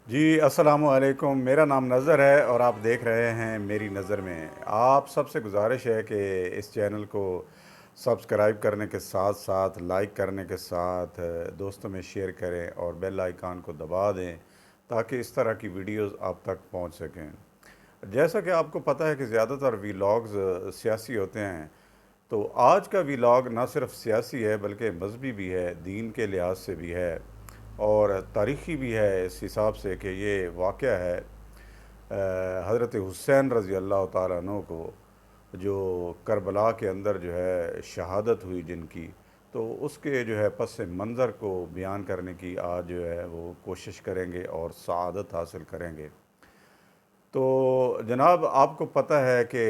جی السلام علیکم، میرا نام نظر ہے اور آپ دیکھ رہے ہیں میری نظر میں۔ آپ سب سے گزارش ہے کہ اس چینل کو سبسکرائب کرنے کے ساتھ ساتھ لائک کرنے کے ساتھ دوستوں میں شیئر کریں اور بیل آئیکن کو دبا دیں تاکہ اس طرح کی ویڈیوز آپ تک پہنچ سکیں۔ جیسا کہ آپ کو پتہ ہے کہ زیادہ تر ویلاگز سیاسی ہوتے ہیں، تو آج کا ویلاگ نہ صرف سیاسی ہے بلکہ مذہبی بھی ہے، دین کے لحاظ سے بھی ہے اور تاریخی بھی ہے، اس حساب سے کہ یہ واقعہ ہے حضرت حسین رضی اللہ تعالیٰ عنہ کو، جو کربلا کے اندر جو ہے شہادت ہوئی جن کی، تو اس کے جو ہے پس منظر کو بیان کرنے کی آج جو ہے وہ کوشش کریں گے اور سعادت حاصل کریں گے۔ تو جناب آپ کو پتہ ہے کہ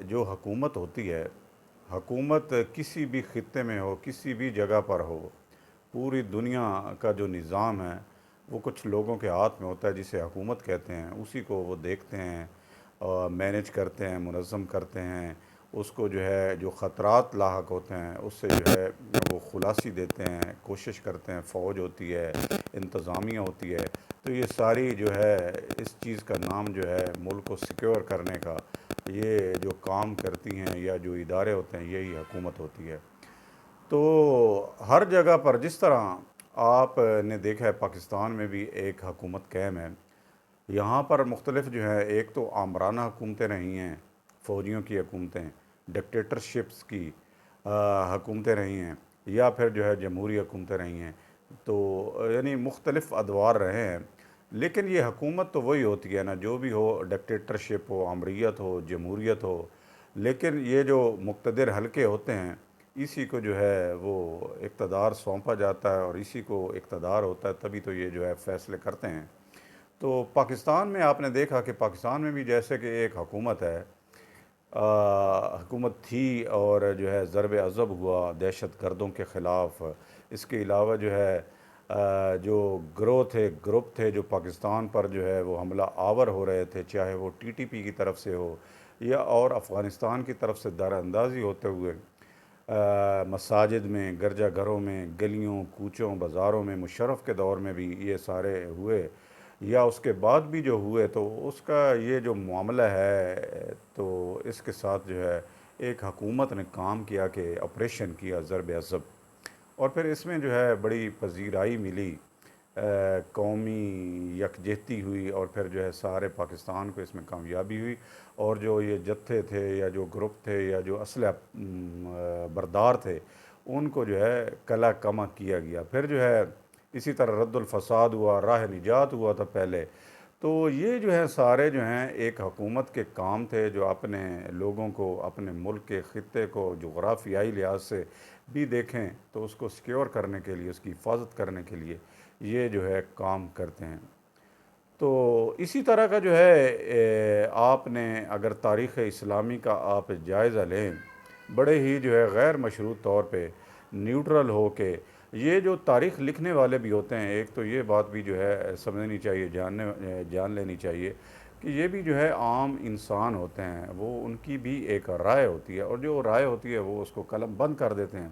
جو حکومت ہوتی ہے، حکومت کسی بھی خطے میں ہو، کسی بھی جگہ پر ہو، پوری دنیا کا جو نظام ہے وہ کچھ لوگوں کے ہاتھ میں ہوتا ہے جسے حکومت کہتے ہیں، اسی کو وہ دیکھتے ہیں، مینج کرتے ہیں، منظم کرتے ہیں، اس کو جو ہے جو خطرات لاحق ہوتے ہیں اس سے جو ہے وہ خلاصی دیتے ہیں، کوشش کرتے ہیں، فوج ہوتی ہے، انتظامیہ ہوتی ہے، تو یہ ساری جو ہے اس چیز کا نام جو ہے ملک کو سیکیور کرنے کا، یہ جو کام کرتی ہیں یا جو ادارے ہوتے ہیں یہی حکومت ہوتی ہے۔ تو ہر جگہ پر جس طرح آپ نے دیکھا ہے پاکستان میں بھی ایک حکومت قائم ہے، یہاں پر مختلف جو ہے ایک تو آمرانہ حکومتیں رہی ہیں، فوجیوں کی حکومتیں، ڈکٹیٹرشپس کی حکومتیں رہی ہیں، یا پھر جو ہے جمہوری حکومتیں رہی ہیں، تو یعنی مختلف ادوار رہے ہیں، لیکن یہ حکومت تو وہی ہوتی ہے نا، جو بھی ہو، ڈکٹیٹرشپ ہو، امریت ہو، جمہوریت ہو، لیکن یہ جو مقتدر حلقے ہوتے ہیں اسی کو جو ہے وہ اقتدار سونپا جاتا ہے اور اسی کو اقتدار ہوتا ہے، تبھی تو یہ جو ہے فیصلے کرتے ہیں۔ تو پاکستان میں آپ نے دیکھا کہ پاکستان میں بھی جیسے کہ ایک حکومت ہے، حکومت تھی اور جو ہے ضرب عضب ہوا دہشت گردوں کے خلاف۔ اس کے علاوہ جو ہے جو گروہ تھے، گروپ تھے جو پاکستان پر جو ہے وہ حملہ آور ہو رہے تھے، چاہے وہ ٹی ٹی پی کی طرف سے ہو یا اور افغانستان کی طرف سے دار اندازی ہوتے ہوئے مساجد میں، گرجا گھروں میں، گلیوں کوچوں بازاروں میں، مشرف کے دور میں بھی یہ سارے ہوئے یا اس کے بعد بھی جو ہوئے، تو اس کا یہ جو معاملہ ہے تو اس کے ساتھ جو ہے ایک حکومت نے کام کیا کہ آپریشن کیا ضرب عضب، اور پھر اس میں جو ہے بڑی پذیرائی ملی، قومی یکجہتی ہوئی اور پھر جو ہے سارے پاکستان کو اس میں کامیابی ہوئی، اور جو یہ جتھے تھے یا جو گروپ تھے یا جو اسلحہ بردار تھے ان کو جو ہے کلا کما کیا گیا۔ پھر جو ہے اسی طرح رد الفساد ہوا، راہ نجات ہوا تھا پہلے۔ تو یہ جو ہے سارے جو ہیں ایک حکومت کے کام تھے جو اپنے لوگوں کو، اپنے ملک کے خطے کو جغرافیائی لحاظ سے بھی دیکھیں تو اس کو سیکیور کرنے کے لیے، اس کی حفاظت کرنے کے لیے یہ جو ہے کام کرتے ہیں۔ تو اسی طرح کا جو ہے آپ نے اگر تاریخ اسلامی کا آپ جائزہ لیں، بڑے ہی جو ہے غیر مشروط طور پہ نیوٹرل ہو کے، یہ جو تاریخ لکھنے والے بھی ہوتے ہیں، ایک تو یہ بات بھی جو ہے سمجھنی چاہیے، جان لینی چاہیے کہ یہ بھی جو ہے عام انسان ہوتے ہیں، وہ ان کی بھی ایک رائے ہوتی ہے اور جو رائے ہوتی ہے وہ اس کو قلم بند کر دیتے ہیں۔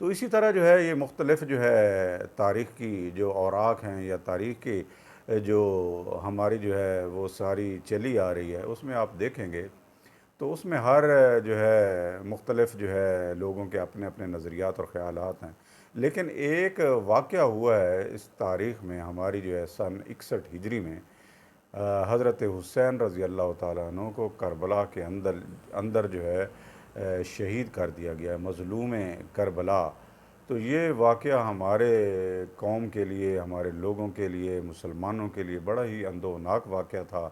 تو اسی طرح جو ہے یہ مختلف جو ہے تاریخ کی جو اوراق ہیں یا تاریخ کی جو ہماری جو ہے وہ ساری چلی آ رہی ہے، اس میں آپ دیکھیں گے تو اس میں ہر جو ہے مختلف جو ہے لوگوں کے اپنے اپنے نظریات اور خیالات ہیں، لیکن ایک واقعہ ہوا ہے اس تاریخ میں ہماری جو ہے سن 61 ہجری میں، حضرت حسین رضی اللہ تعالیٰ عنہ کو کربلا کے اندر جو ہے شہید کر دیا گیا، مظلوم کربلا۔ تو یہ واقعہ ہمارے قوم کے لیے، ہمارے لوگوں کے لیے، مسلمانوں کے لیے بڑا ہی اندوناک واقعہ تھا،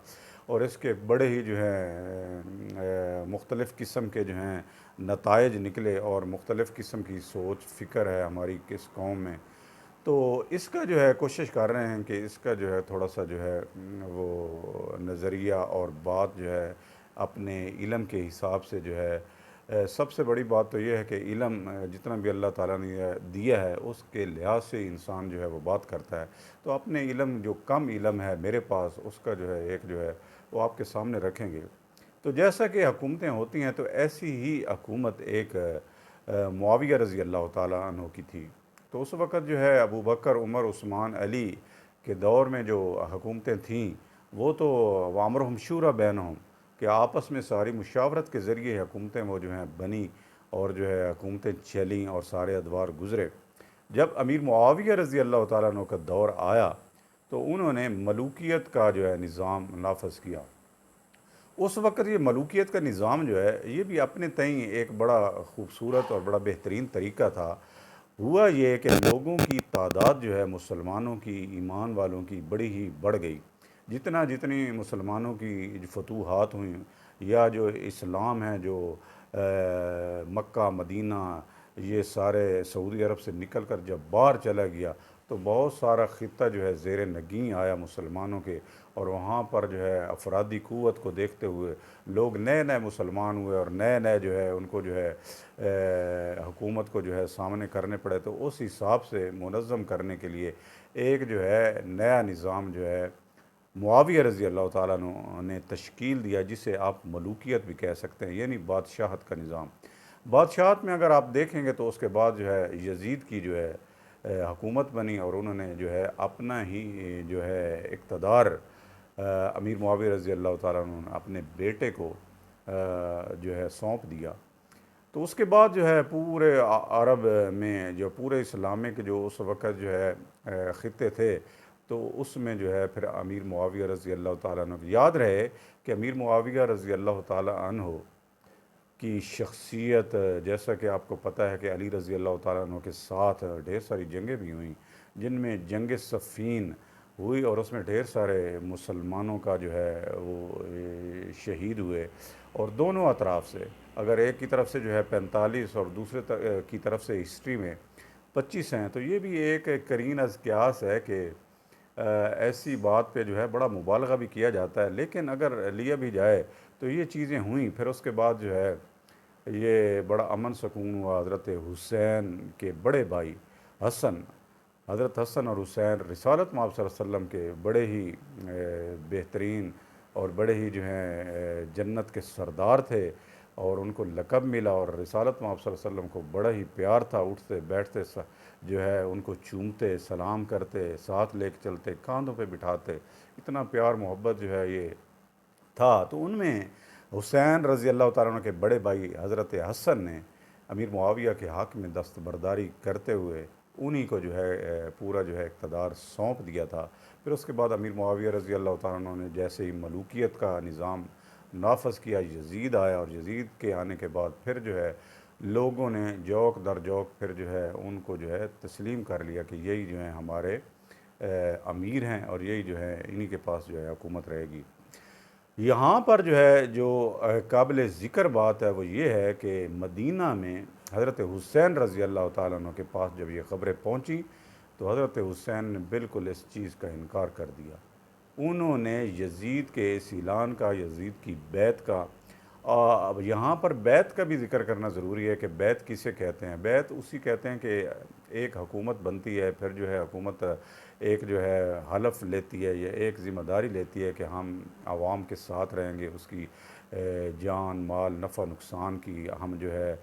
اور اس کے بڑے ہی جو ہیں مختلف قسم کے جو ہیں نتائج نکلے اور مختلف قسم کی سوچ فکر ہے ہماری کس قوم میں۔ تو اس کا جو ہے کوشش کر رہے ہیں کہ اس کا جو ہے تھوڑا سا جو ہے وہ نظریہ اور بات جو ہے اپنے علم کے حساب سے جو ہے سب سے بڑی بات تو یہ ہے کہ علم جتنا بھی اللہ تعالیٰ نے دیا ہے اس کے لحاظ سے انسان جو ہے وہ بات کرتا ہے، تو اپنے علم جو کم علم ہے میرے پاس اس کا جو ہے ایک جو ہے وہ آپ کے سامنے رکھیں گے۔ تو جیسا کہ حکومتیں ہوتی ہیں تو ایسی ہی حکومت ایک معاویہ رضی اللہ تعالیٰ عنہ کی تھی۔ تو اس وقت جو ہے ابو بکر، عمر، عثمان، علی کے دور میں جو حکومتیں تھیں وہ تو وامرہم شورا بینہم کہ آپس میں ساری مشاورت کے ذریعے حکومتیں وہ جو ہیں بنی اور جو ہے حکومتیں چلیں اور سارے ادوار گزرے۔ جب امیر معاویہ رضی اللہ تعالیٰ عنہ کا دور آیا تو انہوں نے ملوکیت کا جو ہے نظام نافذ کیا۔ اس وقت یہ ملوکیت کا نظام جو ہے یہ بھی اپنے تئیں ایک بڑا خوبصورت اور بڑا بہترین طریقہ تھا۔ ہوا یہ کہ لوگوں کی تعداد جو ہے مسلمانوں کی، ایمان والوں کی بڑی ہی بڑھ گئی۔ جتنی مسلمانوں کی جو فتوحات ہوئیں یا جو اسلام ہے جو مکہ مدینہ یہ سارے سعودی عرب سے نکل کر جب باہر چلا گیا تو بہت سارا خطہ جو ہے زیر نگیں آیا مسلمانوں کے، اور وہاں پر جو ہے افرادی قوت کو دیکھتے ہوئے لوگ نئے نئے مسلمان ہوئے اور نئے نئے جو ہے ان کو جو ہے حکومت کو جو ہے سامنے کرنے پڑے۔ تو اس حساب سے منظم کرنے کے لیے ایک جو ہے نیا نظام جو ہے معاویہ رضی اللہ تعالیٰ عنہ نے تشکیل دیا، جسے آپ ملوکیت بھی کہہ سکتے ہیں، یعنی بادشاہت کا نظام۔ بادشاہت میں اگر آپ دیکھیں گے تو اس کے بعد جو ہے یزید کی جو ہے حکومت بنی، اور انہوں نے جو ہے اپنا ہی جو ہے اقتدار امیر معاویہ رضی اللہ تعالیٰ عنہ نے اپنے بیٹے کو جو ہے سونپ دیا۔ تو اس کے بعد جو ہے پورے عرب میں جو پورے اسلامک جو اس وقت جو ہے خطے تھے تو اس میں جو ہے پھر امیر معاویہ رضی اللہ تعالیٰ عنہ، یاد رہے کہ امیر معاویہ رضی اللہ تعالیٰ عنہ کی شخصیت، جیسا کہ آپ کو پتہ ہے کہ علی رضی اللہ تعالیٰ عنہ کے ساتھ ڈھیر ساری جنگیں بھی ہوئیں، جن میں جنگ صفین ہوئی اور اس میں ڈھیر سارے مسلمانوں کا جو ہے وہ شہید ہوئے، اور دونوں اطراف سے، اگر ایک کی طرف سے جو ہے 45 اور دوسرے کی طرف سے ہسٹری میں 25 ہیں، تو یہ بھی ایک قرین از قیاس ہے کہ ایسی بات پہ جو ہے بڑا مبالغہ بھی کیا جاتا ہے، لیکن اگر لیا بھی جائے تو یہ چیزیں ہوئیں۔ پھر اس کے بعد جو ہے یہ بڑا امن سکون ہوا۔ حضرت حسین کے بڑے بھائی حسن، حضرت حسن اور حسین رسالت مآب صلی اللہ علیہ وسلم کے بڑے ہی بہترین اور بڑے ہی جو ہیں جنت کے سردار تھے، اور ان کو لقب ملا، اور رسالت مآب صلی اللہ علیہ وسلم کو بڑا ہی پیار تھا، اٹھتے بیٹھتے جو ہے ان کو چومتے، سلام کرتے، ساتھ لے کے چلتے، کاندھوں پہ بٹھاتے، اتنا پیار محبت جو ہے یہ تھا۔ تو ان میں حسین رضی اللہ تعالیٰ عنہ کے بڑے بھائی حضرت حسن نے امیر معاویہ کے حق میں دستبرداری کرتے ہوئے انہی کو جو ہے پورا جو ہے اقتدار سونپ دیا تھا۔ پھر اس کے بعد امیر معاویہ رضی اللہ تعالیٰ عنہ نے جیسے ہی ملوکیت کا نظام نافذ کیا، یزید آیا، اور یزید کے آنے کے بعد پھر جو ہے لوگوں نے جوک در جوک پھر جو ہے ان کو جو ہے تسلیم کر لیا کہ یہی جو ہیں ہمارے امیر ہیں، اور یہی جو ہے انہی کے پاس جو ہے حکومت رہے گی۔ یہاں پر جو ہے جو قابل ذکر بات ہے وہ یہ ہے کہ مدینہ میں حضرت حسین رضی اللہ تعالیٰ عنہ کے پاس جب یہ خبریں پہنچیں تو حضرت حسین نے بالکل اس چیز کا انکار کر دیا۔ انہوں نے یزید کے اس اعلان کا، یزید کی بیعت کا، اب یہاں پر بیعت کا بھی ذکر کرنا ضروری ہے کہ بیعت کسے کہتے ہیں۔ بیعت اسی کہتے ہیں کہ ایک حکومت بنتی ہے، پھر جو ہے حکومت ایک جو ہے حلف لیتی ہے یا ایک ذمہ داری لیتی ہے کہ ہم عوام کے ساتھ رہیں گے، اس کی جان مال نفع نقصان کی ہم جو ہے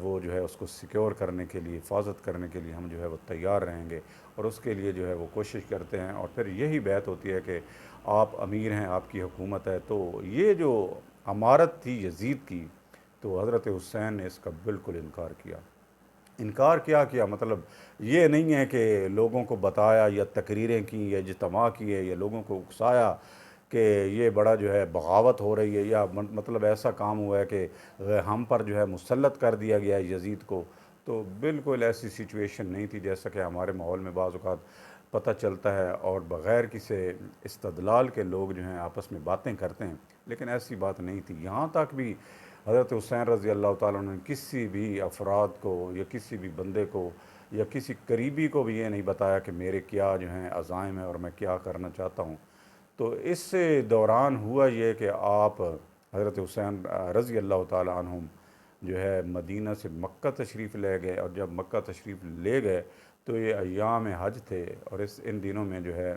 وہ جو ہے اس کو سیکیور کرنے کے لیے، حفاظت کرنے کے لیے ہم جو ہے وہ تیار رہیں گے، اور اس کے لیے جو ہے وہ کوشش کرتے ہیں، اور پھر یہی بیعت ہوتی ہے کہ آپ امیر ہیں، آپ کی حکومت ہے۔ تو یہ جو امارت تھی یزید کی، تو حضرت حسین نے اس کا بالکل انکار کیا۔ انکار کیا مطلب یہ نہیں ہے کہ لوگوں کو بتایا یا تقریریں کی یا اجتماع کیے یا لوگوں کو اکسایا کہ یہ بڑا جو ہے بغاوت ہو رہی ہے، یا مطلب ایسا کام ہوا ہے کہ ہم پر جو ہے مسلط کر دیا گیا ہے یزید کو۔ تو بالکل ایسی سچویشن نہیں تھی جیسا کہ ہمارے ماحول میں بعض اوقات پتہ چلتا ہے، اور بغیر کسی استدلال کے لوگ جو ہیں آپس میں باتیں کرتے ہیں، لیکن ایسی بات نہیں تھی۔ یہاں تک بھی حضرت حسین رضی اللہ تعالیٰ عنہ نے کسی بھی افراد کو یا کسی بھی بندے کو یا کسی قریبی کو بھی یہ نہیں بتایا کہ میرے کیا جو ہیں عزائم ہیں اور میں کیا کرنا چاہتا ہوں۔ تو اس دوران ہوا یہ کہ آپ حضرت حسین رضی اللہ تعالیٰ عنہم جو ہے مدینہ سے مکہ تشریف لے گئے، اور جب مکہ تشریف لے گئے تو یہ ایام حج تھے، اور ان دنوں میں جو ہے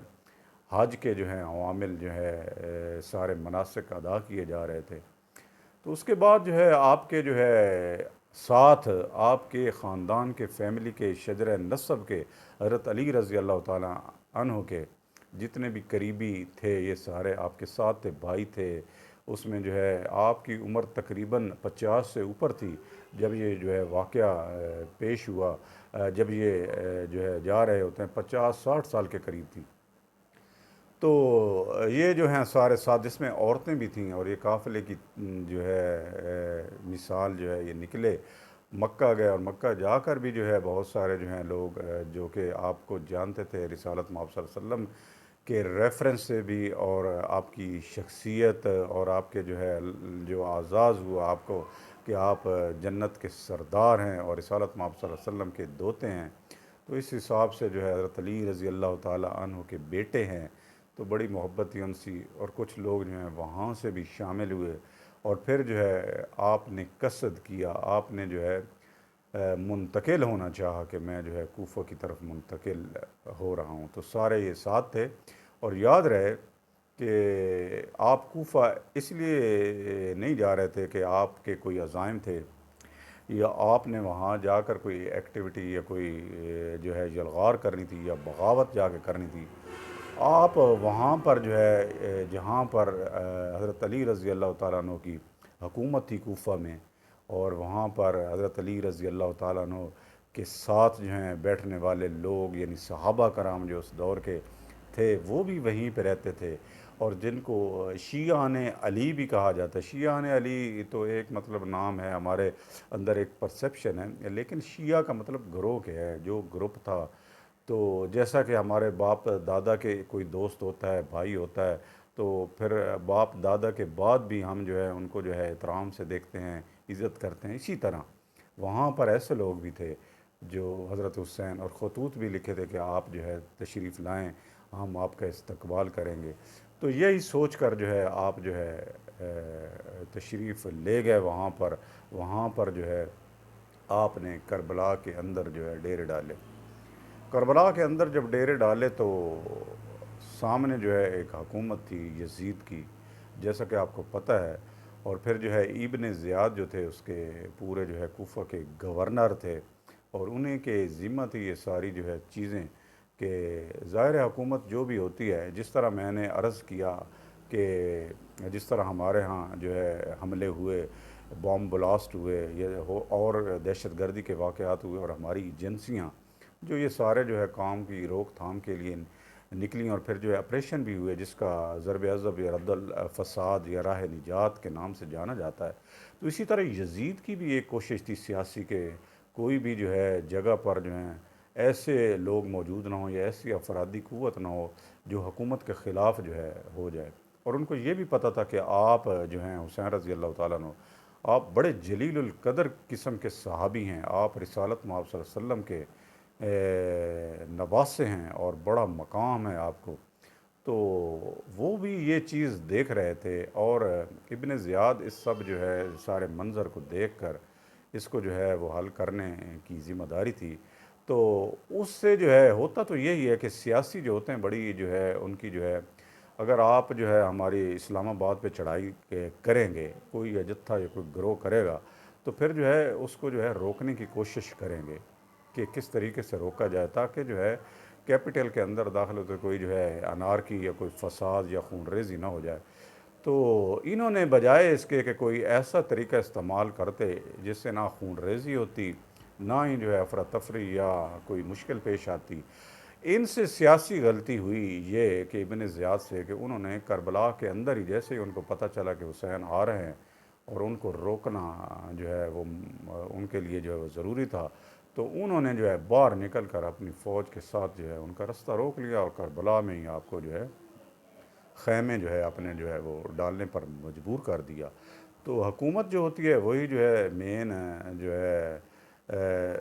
حج کے جو ہیں عوامل جو ہے سارے مناسک ادا کیے جا رہے تھے۔ تو اس کے بعد جو ہے آپ کے جو ہے ساتھ آپ کے خاندان کے فیملی کے شجرہ نسب کے حضرت علی رضی اللہ تعالیٰ عنہ کے جتنے بھی قریبی تھے یہ سارے آپ کے ساتھ تھے، بھائی تھے۔ اس میں جو ہے آپ کی عمر تقریباً 50 سے اوپر تھی جب یہ جو ہے واقعہ پیش ہوا، جب یہ جو ہے جا رہے ہوتے ہیں 50-60 سال کے قریب تھی۔ تو یہ جو ہیں سارے ساتھ، جس میں عورتیں بھی تھیں، اور یہ قافلے کی جو ہے مثال جو ہے یہ نکلے، مکہ گئے، اور مکہ جا کر بھی جو ہے بہت سارے جو ہیں لوگ جو کہ آپ کو جانتے تھے رسالت مآب صلی اللہ علیہ وسلم کے ریفرنس سے بھی، اور آپ کی شخصیت اور آپ کے جو ہے جو اعزاز ہوا آپ کو کہ آپ جنت کے سردار ہیں اور رسالت مآب صلی اللہ علیہ وسلم کے دوتے ہیں، تو اس حساب سے جو ہے حضرت علی رضی اللہ تعالیٰ عنہ کے بیٹے ہیں، تو بڑی محبت تھی ان سی، اور کچھ لوگ جو ہیں وہاں سے بھی شامل ہوئے، اور پھر جو ہے آپ نے قصد کیا، آپ نے جو ہے منتقل ہونا چاہا کہ میں جو ہے کوفہ کی طرف منتقل ہو رہا ہوں، تو سارے یہ ساتھ تھے۔ اور یاد رہے کہ آپ کوفہ اس لیے نہیں جا رہے تھے کہ آپ کے کوئی عزائم تھے، یا آپ نے وہاں جا کر کوئی ایکٹیویٹی یا کوئی جو ہے یلغار کرنی تھی یا بغاوت جا کے کرنی تھی۔ آپ وہاں پر جو ہے جہاں پر حضرت علی رضی اللہ تعالیٰ عنہ کی حکومت تھی کوفہ میں، اور وہاں پر حضرت علی رضی اللہ تعالیٰ عنہ کے ساتھ جو ہیں بیٹھنے والے لوگ یعنی صحابہ کرام جو اس دور کے تھے وہ بھی وہیں پہ رہتے تھے، اور جن کو شیعان علی بھی کہا جاتا ہے۔ شیعان علی تو ایک مطلب نام ہے، ہمارے اندر ایک پرسیپشن ہے، لیکن شیعہ کا مطلب گروہ کے ہے، جو گروپ تھا۔ تو جیسا کہ ہمارے باپ دادا کے کوئی دوست ہوتا ہے، بھائی ہوتا ہے، تو پھر باپ دادا کے بعد بھی ہم جو ہے ان کو جو ہے احترام سے دیکھتے ہیں، عزت کرتے ہیں، اسی طرح وہاں پر ایسے لوگ بھی تھے جو حضرت حسین، اور خطوط بھی لکھے تھے کہ آپ جو ہے تشریف لائیں، ہم آپ کا استقبال کریں گے۔ تو یہی سوچ کر جو ہے آپ جو ہے تشریف لے گئے وہاں پر جو ہے آپ نے کربلا کے اندر جو ہے ڈیرے ڈالے۔ کربلا کے اندر جب ڈیرے ڈالے تو سامنے جو ہے ایک حکومت تھی یزید کی، جیسا کہ آپ کو پتہ ہے، اور پھر جو ہے ابن زیاد جو تھے اس کے پورے جو ہے کوفہ کے گورنر تھے، اور انہیں کے ذمہ تھی یہ ساری جو ہے چیزیں، کہ ظاہر حکومت جو بھی ہوتی ہے، جس طرح میں نے عرض کیا کہ جس طرح ہمارے ہاں جو ہے حملے ہوئے، بام بلاسٹ ہوئے، اور دہشت گردی کے واقعات ہوئے، اور ہماری ایجنسیاں جو یہ سارے جو ہے کام کی روک تھام کے لیے نکلیں، اور پھر جو ہے آپریشن بھی ہوئے جس کا ضرب عضب یا رد الفساد یا راہ نجات کے نام سے جانا جاتا ہے۔ تو اسی طرح یزید کی بھی ایک کوشش تھی سیاسی کہ کوئی بھی جو ہے جگہ پر جو ہیں ایسے لوگ موجود نہ ہوں یا ایسی افرادی قوت نہ ہو جو حکومت کے خلاف جو ہے ہو جائے، اور ان کو یہ بھی پتہ تھا کہ آپ جو ہیں حسین رضی اللہ تعالیٰ عنہ، آپ بڑے جلیل القدر قسم کے صحابی ہیں، آپ رسالت مآب صلی اللہ علیہ وسلم کے نواسے ہیں، اور بڑا مقام ہے آپ کو۔ تو وہ بھی یہ چیز دیکھ رہے تھے، اور ابن زیاد اس سب جو ہے سارے منظر کو دیکھ کر اس کو جو ہے وہ حل کرنے کی ذمہ داری تھی۔ تو اس سے جو ہے ہوتا تو یہی ہے کہ سیاسی جو ہوتے ہیں بڑی جو ہے ان کی جو ہے، اگر آپ جو ہے ہماری اسلام آباد پہ چڑھائی کریں گے، کوئی یا جتھا یا کوئی گروہ کرے گا، تو پھر جو ہے اس کو جو ہے روکنے کی کوشش کریں گے کہ کس طریقے سے روکا جائے، تاکہ جو ہے کیپٹل کے اندر داخل ہوتے کوئی جو ہے انارکی یا کوئی فساد یا خون ریزی نہ ہو جائے۔ تو انہوں نے بجائے اس کے کہ کوئی ایسا طریقہ استعمال کرتے جس سے نہ خون ریزی ہوتی، نہ ہی جو ہے افراتفری یا کوئی مشکل پیش آتی، ان سے سیاسی غلطی ہوئی یہ کہ ابن زیاد سے کہ انہوں نے کربلا کے اندر ہی جیسے ہی ان کو پتہ چلا کہ حسین آ رہے ہیں اور ان کو روکنا جو ہے وہ ان کے لیے جو ہے وہ ضروری تھا، تو انہوں نے جو ہے باہر نکل کر اپنی فوج کے ساتھ جو ہے ان کا رستہ روک لیا، اور کربلا میں ہی آپ کو جو ہے خیمے جو ہے اپنے جو ہے وہ ڈالنے پر مجبور کر دیا۔ تو حکومت جو ہوتی ہے وہی جو ہے مین جو ہے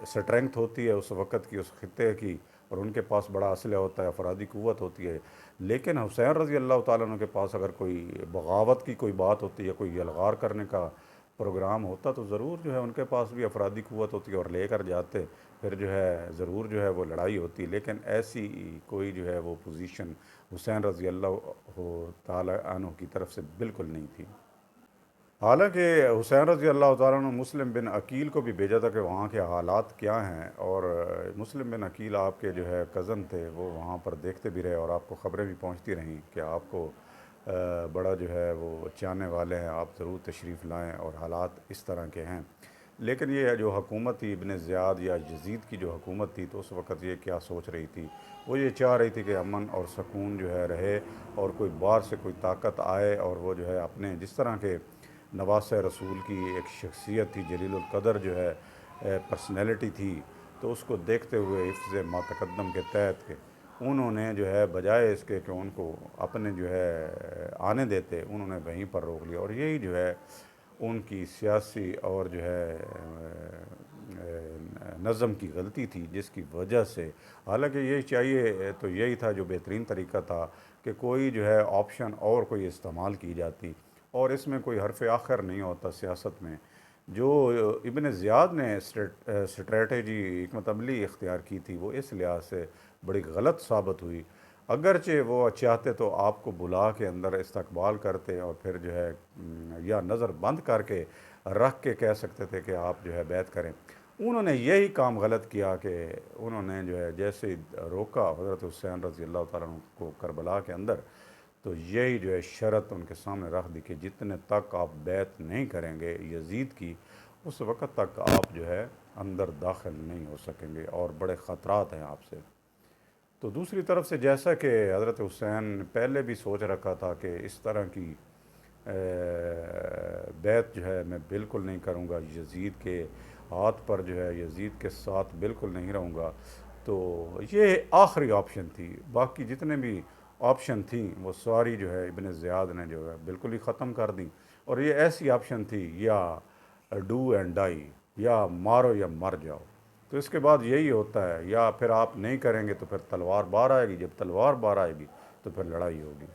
سٹرنگتھ ہوتی ہے اس وقت کی، اس خطے کی، اور ان کے پاس بڑا اسلحہ ہوتا ہے، افرادی قوت ہوتی ہے۔ لیکن حسین رضی اللہ تعالیٰ عنہ کے پاس اگر کوئی بغاوت کی کوئی بات ہوتی ہے، کوئی یلغار کرنے کا پروگرام ہوتا، تو ضرور جو ہے ان کے پاس بھی افرادی قوت ہوتی ہے اور لے کر جاتے، پھر جو ہے ضرور جو ہے وہ لڑائی ہوتی، لیکن ایسی کوئی جو ہے وہ پوزیشن حسین رضی اللہ تعالیٰ عنہ کی طرف سے بالکل نہیں تھی۔ حالانکہ حسین رضی اللہ تعالیٰ نے مسلم بن عقیل کو بھی بھیجا تھا کہ وہاں کے حالات کیا ہیں، اور مسلم بن عقیل آپ کے جو ہے کزن تھے، وہ وہاں پر دیکھتے بھی رہے اور آپ کو خبریں بھی پہنچتی رہیں کہ آپ کو بڑا جو ہے وہ چاہنے والے ہیں، آپ ضرور تشریف لائیں، اور حالات اس طرح کے ہیں۔ لیکن یہ جو حکومت تھی ابن زیاد یا یزید کی جو حکومت تھی، تو اس وقت یہ کیا سوچ رہی تھی؟ وہ یہ چاہ رہی تھی کہ امن اور سکون جو ہے رہے، اور کوئی باہر سے کوئی طاقت آئے اور وہ جو ہے اپنے جس طرح کے نواسۂ رسول کی ایک شخصیت تھی، جلیل القدر جو ہے پرسنالٹی تھی، تو اس کو دیکھتے ہوئے حفظ ما تقدم کے تحت کہ انہوں نے جو ہے بجائے اس کے کہ ان کو اپنے جو ہے آنے دیتے، انہوں نے وہیں پر روک لیا، اور یہی جو ہے ان کی سیاسی اور جو ہے نظم کی غلطی تھی، جس کی وجہ سے، حالانکہ یہ چاہیے تو یہی تھا جو بہترین طریقہ تھا کہ کوئی جو ہے آپشن اور کوئی استعمال کی جاتی، اور اس میں کوئی حرف آخر نہیں ہوتا سیاست میں۔ جو ابن زیاد نے اسٹریٹجی حکمت عملی اختیار کی تھی، وہ اس لحاظ سے بڑی غلط ثابت ہوئی۔ اگرچہ وہ چاہتے تو آپ کو بلا کے اندر استقبال کرتے، اور پھر جو ہے یا نظر بند کر کے رکھ کے کہہ سکتے تھے کہ آپ جو ہے بیعت کریں۔ انہوں نے یہی کام غلط کیا کہ انہوں نے جو ہے جیسے ہی روکا حضرت حسین رضی اللہ تعالیٰ عنہ کو کربلا کے اندر، تو یہی جو ہے شرط ان کے سامنے رکھ دی کہ جتنے تک آپ بیعت نہیں کریں گے یزید کی، اس وقت تک آپ جو ہے اندر داخل نہیں ہو سکیں گے، اور بڑے خطرات ہیں آپ سے۔ تو دوسری طرف سے جیسا کہ حضرت حسین پہلے بھی سوچ رکھا تھا کہ اس طرح کی بیعت جو ہے میں بالکل نہیں کروں گا، یزید کے ہاتھ پر جو ہے یزید کے ساتھ بالکل نہیں رہوں گا، تو یہ آخری آپشن تھی۔ باقی جتنے بھی آپشن تھیں وہ ساری جو ہے ابن زیاد نے جو ہے بالکل ہی ختم کر دیں، اور یہ ایسی آپشن تھی یا ڈو اینڈ ڈائی، یا مارو یا مر جاؤ۔ تو اس کے بعد یہی ہوتا ہے، یا پھر آپ نہیں کریں گے تو پھر تلوار باہر آئے گی، جب تلوار باہر آئے گی تو پھر لڑائی ہوگی۔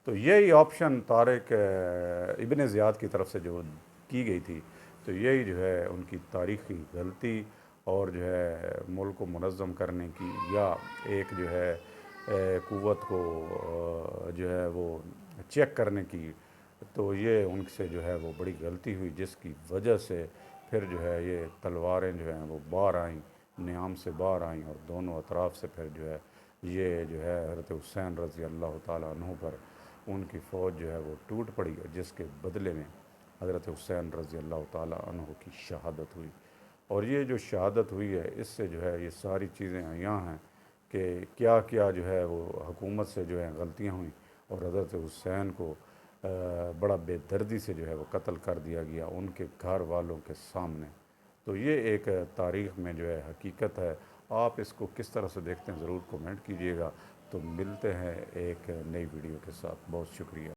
تو یہی آپشن طارق ابن زیاد کی طرف سے جو کی گئی تھی، تو یہی جو ہے ان کی تاریخی غلطی، اور جو ہے ملک کو منظم کرنے کی یا ایک جو ہے قوت کو جو ہے وہ چیک کرنے کی، تو یہ ان سے جو ہے وہ بڑی غلطی ہوئی، جس کی وجہ سے پھر جو ہے یہ تلواریں جو ہیں وہ باہر آئیں، نیام سے باہر آئیں، اور دونوں اطراف سے پھر جو ہے یہ جو ہے حضرت حسین رضی اللہ تعالیٰ عنہ پر ان کی فوج جو ہے وہ ٹوٹ پڑی، جس کے بدلے میں حضرت حسین رضی اللہ تعالیٰ عنہ کی شہادت ہوئی۔ اور یہ جو شہادت ہوئی ہے، اس سے جو ہے یہ ساری چیزیں عیاں ہیں کہ کیا کیا جو ہے وہ حکومت سے جو ہے غلطیاں ہوئیں، اور حضرت حسین کو بڑا بے دردی سے جو ہے وہ قتل کر دیا گیا ان کے گھر والوں کے سامنے۔ تو یہ ایک تاریخ میں جو ہے حقیقت ہے۔ آپ اس کو کس طرح سے دیکھتے ہیں ضرور کومنٹ کیجئے گا۔ تو ملتے ہیں ایک نئی ویڈیو کے ساتھ، بہت شکریہ۔